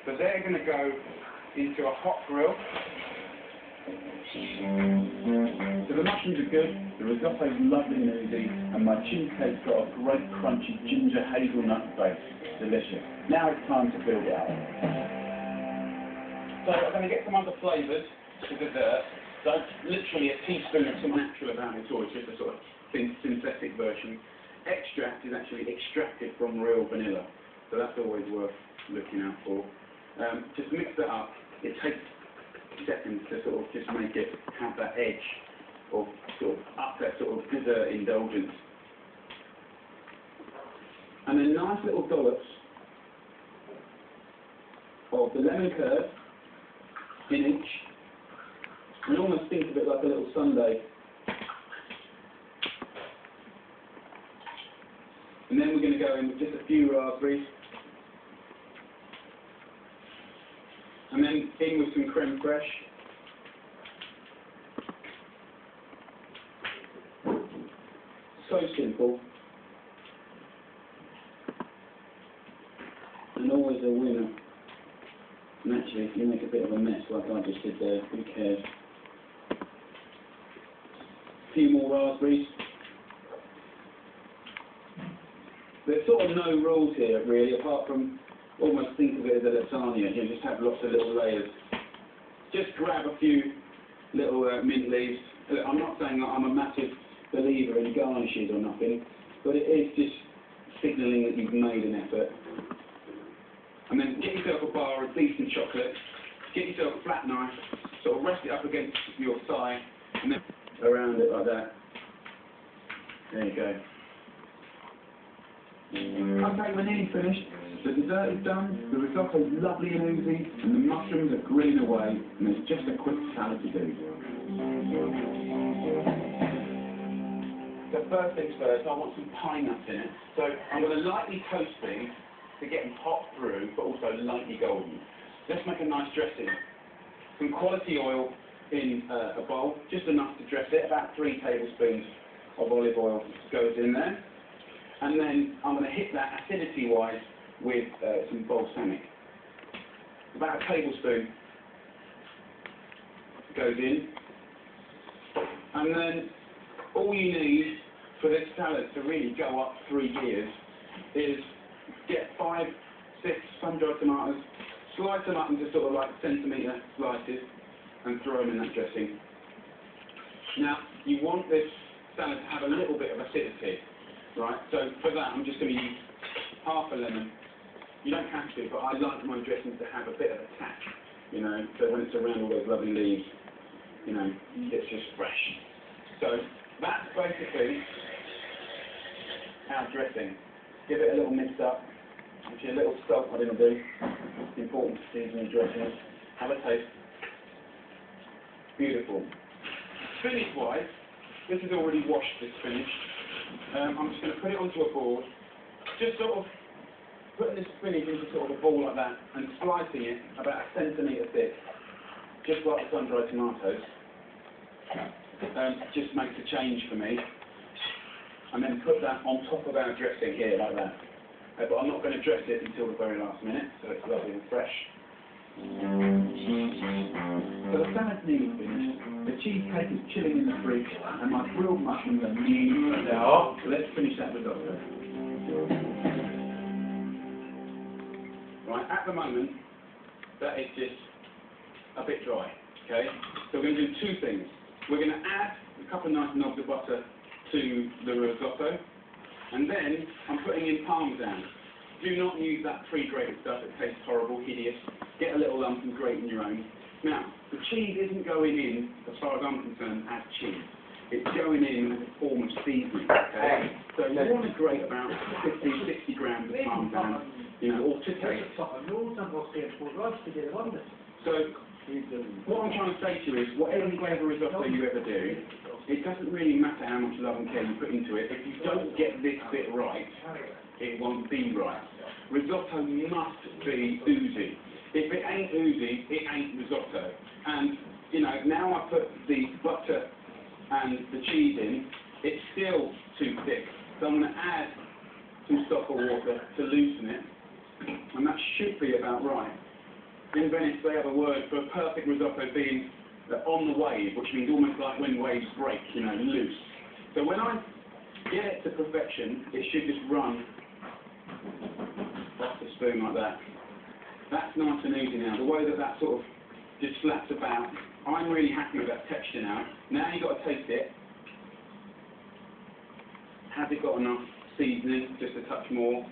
So they're going to go into a hot grill. So the mushrooms are good, the risotto's lovely and oozy, and my cheesecake's got a great crunchy ginger hazelnut base. Delicious. Now it's time to build it up. So I'm going to get some other flavours to dessert. So literally a teaspoon of some natural amount of it's just a sort of synthetic version. Extract is actually extracted from real vanilla, so that's always worth looking out for. Just mix that up. It takes seconds to sort of just make it have that edge of sort of up that sort of dessert indulgence. And then nice little dollops of the lemon curd in each. And almost think of it like a little sundae. And then we're going to go in with just a few raspberries. And then in with some creme fraiche. So simple. And always a winner. And actually, if you make a bit of a mess like I just did there, who cares? A few more raspberries. There's sort of no rules here, really, apart from almost think of it as a lasagna. You just have lots of little layers. Just grab a few little mint leaves. I'm not saying that I'm a massive believer in garnishes or nothing, but it is just signalling that you've made an effort. And then get yourself a bar of decent chocolate, get yourself a flat knife, sort of rest it up against your thigh, and then around it like that. There you go. Okay, we're nearly finished. The dessert is done, the risotto's lovely and oozy, and the mushrooms are grilling away, and there's just a quick salad to do. So first things first, I want some pine nuts in it. So I'm going to lightly toast these to get them hot through, but also lightly golden. Let's make a nice dressing. Some quality oil in a bowl, just enough to dress it, about 3 tablespoons of olive oil goes in there. And then I'm going to hit that acidity-wise with some balsamic. About a tablespoon goes in. And then all you need for this salad to really go up 3 gears is get 5, 6 sun-dried tomatoes, slice them up into sort of like centimetre slices and throw them in that dressing. Now, you want this salad to have a little bit of acidity, right? So for that, I'm just going to use half a lemon. You don't have to, but I like my dressings to have a bit of a tap, you know, so when it's around all those lovely leaves, you know, it's just fresh. So that's basically our dressing. Give it a little mix up. Actually, a little salt I didn't do. It's important to season your dressing. Have a taste. Beautiful. Spinach-wise, this is already washed, this spinach. I'm just going to put it onto a board. Just sort of putting this spinach into sort of a ball like that and slicing it about a centimetre thick, just like the sun-dried tomatoes. Just makes a change for me. And then put that on top of our dressing here like that. But I'm not going to dress it until the very last minute, so it's lovely and fresh. So the salad's nearly finished, the cheesecake is chilling in the fridge, and my grilled mushrooms are nearly cooked out. So let's finish that risotto. Right, at the moment, that is just a bit dry, okay? So we're going to do 2 things. We're going to add a couple of nice knobs of butter to the risotto, and then I'm putting in parmesan. Do not use that pre-grated stuff, it tastes horrible, hideous. Get a little lump and grate in your own. Now, the cheese isn't going in, as far as I'm concerned, as cheese. It's going in as a form of seasoning, okay? So you want to grate about 50, 60 grams of parmesan, you know, or to taste. So, what I'm trying to say to you is, whatever flavour risotto you ever do, it doesn't really matter how much love and care you put into it. If you don't get this bit right, it won't be right. Risotto must be oozy. If it ain't oozy, it ain't risotto. And, you know, now I put the butter and the cheese in, it's still too thick. So I'm going to add some stock or water to loosen it, and that should be about right. in Venice they have a word for a perfect risotto being on the wave, which means almost like when waves break, you know, loose. So when I get it to perfection, it should just run off the spoon like that. That's nice and easy now. The way that that sort of just slaps about, I'm really happy with that texture now. Now you've got to taste it. Has it got enough seasoning, just a touch more?